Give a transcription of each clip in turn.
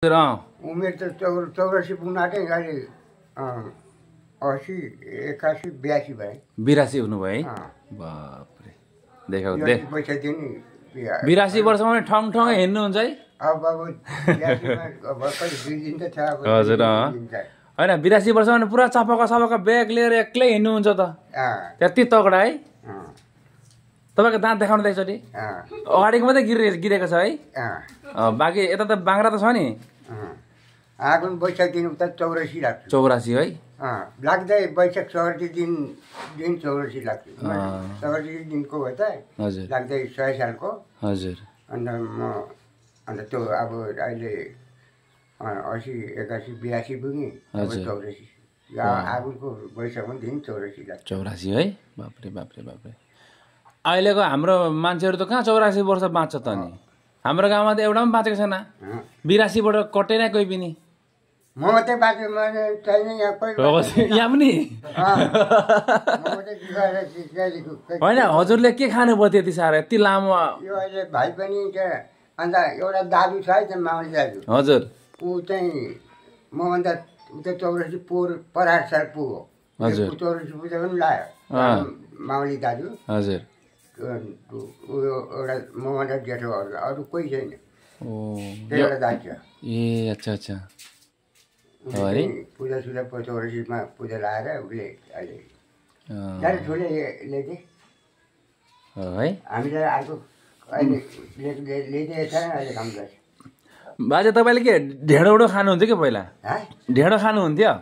उमेर त 84 पुग्न आँटे अहिले 80 81 82 भए 82 हुनुभयो है बापरे देखाउ देख पैसा दिने 82 वर्षमा पनि ठङ ठङ हिँड्नुहुन्छ है अब 82 मा भर्खर 2 दिन त छ हजुर हैन 82 वर्षमा पनि पुरा चपका ब्याग लिएर एक्लै हिँड्नुहुन्छ त त्यति तगडा है तपाईको दाँत देखाउनु त एकचोटि अगाडिको मात्रै गिरेको छ है बाँकी यता त बाङ्रा त छ नि आगुन वैशाख दिन उता 84 लाग्छ 84 है लाग्दै वैशाख 64 दिन 84 लाग्छ 64 दिनको हो त लाग्दै 100 सालको हजुर अन्त त्यो अब अहिले 80 81 82 पुग्ने 84 आगुनको वैशाखमा दिन 84 लाग्छ 84 है बापरे अहिलेको हाम्रो मान्छेहरू त कहाँ 84 वर्ष बाँच्छ त नि हाम्रो गाउँमा त एउटा पनि बाँचेको छैन 82 बाट कटेन कोही पनि म मात्रै बाँचे मैले छैन यहाँ कोही यहाँ पनि होइन हजुरले के खानुभयो त्यति साह्रो यति लामो यो अहिले भाइ पनि अन्त एउटा दाजु छ है त माउली दाजु हजुर ऊ चाहिँ मभन्दा उता 84 परार साल पुग्यो 84 पुग्दा पनि लायो माउली दाजु हजुर एउटा मभन्दा जेठो अरू कोही छैन एउटा दाजु छ ए अच्छा पूजा 84 मा पूजा लाएर उसले अहिले साह्रै ठुलै ल्याइदिए है हामीले अर्को अहिले ल्याइदिएको छैन अहिले काम गर्छ बाजे तपाईँले के ढेँडो खानुहुन्थ्यो कि पहिला ढेँडो खानुहुन्थ्यो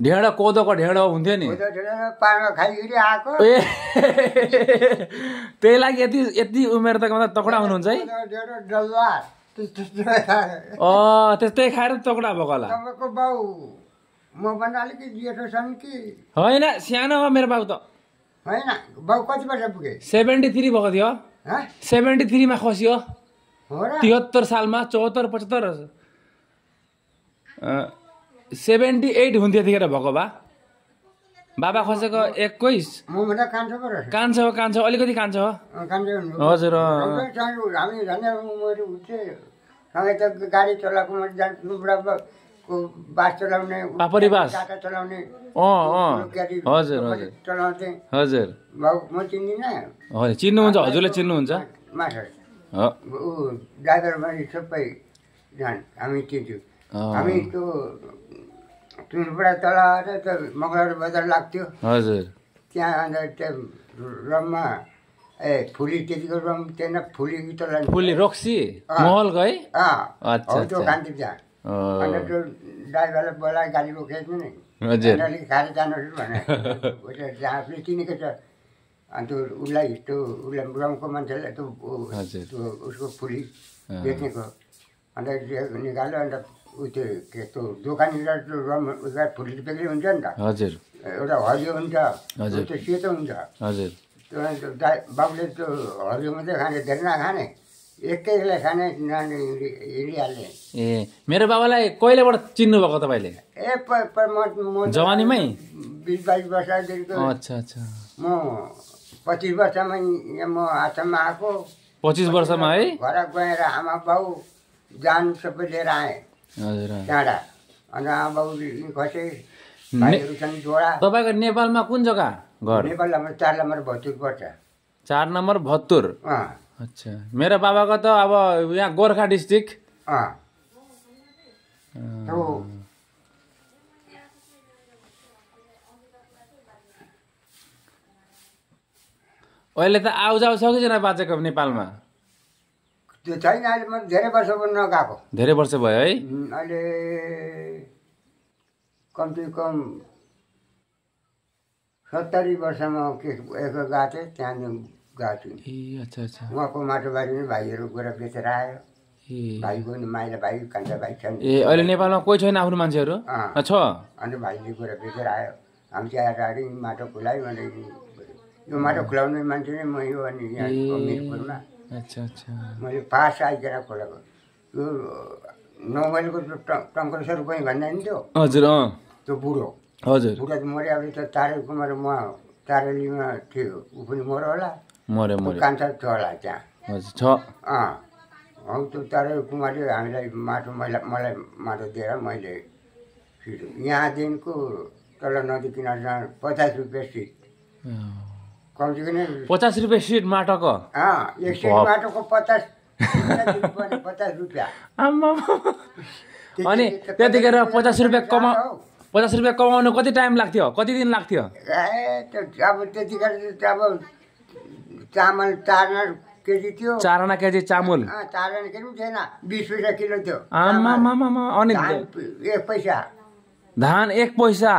ढेँडो कोदोको ढेँडो हुन्थ्यो नि पानमा खाइकरी आएको त्यही लागि यति उमेर त तगडा हुनुहुन्छ है त्यस्तै खाएर तगडा भएको होला तपाईँको बाउ म भन्दा अलिकति जेठो छन् कि होइन सानो हो मेरो बाउ त होइन बाउ कति वर्ष पुगे 73 भएको थियो 73 मा खस्यो 73 सालमा 74 75 78 हुन्थ्यो त्यतिखेर भएको बा बाबा खसेको 21 कान्छ अलिकति कान्छ हो हजुर हामी झन् उमेर उठ्थे सँगै त गाडी चलाएको म जान्छु बुढाको बास चलाउने पापरी बास चलाउने हजुर चलाउँथे हजुर बाउ म चिन्दिनँ हजुर चिन्नुहुन्छ हजुरले चिन्नुहुन्छ मास्टर ऊ ड्राइभर पनि सबै हामी चिन्छौँ हामी त्यो तुलबाट तल त मगर बजार लाग्थ्यो हजुर त्यहाँ अन्त त्यो रममा फुली त्यतिको रम त्यहाँ फुली फुली रक्सी महलको है त्यो खान्थ्यो त्यहाँ अन्त त्यो ड्राइभरलाई बोलाएर गाडी रोकेको नि अलिक खाएर जानुहोस् भने जहाँ पनि चिनेको छ अन्त उसलाई रमको मान्छेलाई त्यो उसको फुली बेच्नेको अन्त निकाल्यो अन्त त्यो दोकानीलाई रम उसलाई फुली बेग्लै हुन्छ नि त हजुर एउटा हरियो हुन्छ त्यो सेतो हुन्छ हजुर त्यो बाबुले त्यो हरियो मात्रै खाने धेरै नखाने एकैलाई खाने नानी हिँडिहाल्ने ए मेरो बाबालाई कहिलेबाट चिन्नु भएको तपाईँले जवानीमै 20-22 वर्षदेखिको अच्छा म 25 वर्षमा म आसाममा आएको 25 वर्षमा है घर गएर आमा बाउ जान सबै लिएर आएँ त्यहाँबाट अन्त आमा बाउ खसे भाइहरू छन् जोडा तपाईँको नेपालमा कुन जग्गा घर नेपालमा 4 नम्बर भत्तुर पर्छ 4 नम्बर भत्तुर अच्छा मेरो बाबाको त अब यहाँ गोर्खा डिस्ट्रिक्ट अहिले त आउजाउ छ कि छैन बाँचेको नेपालमा त्यो छैन अहिले म धेरै वर्ष पनि नगएको धेरै वर्ष भयो है अहिले कम 70 वर्षमा गएको थिएँ त्यहाँदेखि गएको छु ए अच्छा उहाँको माटोबारीमा भाइहरू गएर बेचेर आयो भाइको माइला भाइ कान्छा भाइ छन् ए अहिले नेपालमा कोही छैन आफ्नो मान्छेहरू छ अन्त भाइले गएर बेचेर आयो हामी चाहिँ अगाडि माटो खुलायो भने यो माटो खुलाउने मान्छे नै म यो अनि यहाँ मिरपुरमा अच्छा मैले पास आइकन खोलेको यो 9 माइलको टङ्करेश्वर पनि भन्दा नि त्यो हजुर त्यो बुढो हजुर बुढा त मऱ्यो अब त तारेकोमा र म तारेलीमा थियो ऊ पनि मऱ्यो होला मऱ्यो कान्छा छ होला त्यहाँ छ हौ त्यो तर कुमारले हामीलाई माटो मलाई माटो दिएर मैले यहाँदेखिको तल नदी किनार 50 रुपियाँ सिट कम्ती पनि 50 रुपियाँ सिट माटोको एक सिट माटोको 50 रुपियाँ अनि त्यतिखेर 50 रुपियाँ कमाउनु कति टाइम लाग्थ्यो कति दिन लाग्थ्यो अब त्यतिखेर अब चामल 4 आना केजी थियो 4 आना केजी चामल 4 आना केजी पनि थिएन 20 पैसा किलो थियो अनि 1 पैसा धान 1 पैसा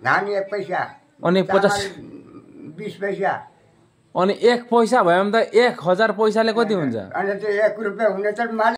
धान 1 पैसा अनि 20 पैसा अनि 1 पैसा भयो भने त 1000 पैसाले कति हुन्छ अनि त्यो 1 रुपियाँ हुने त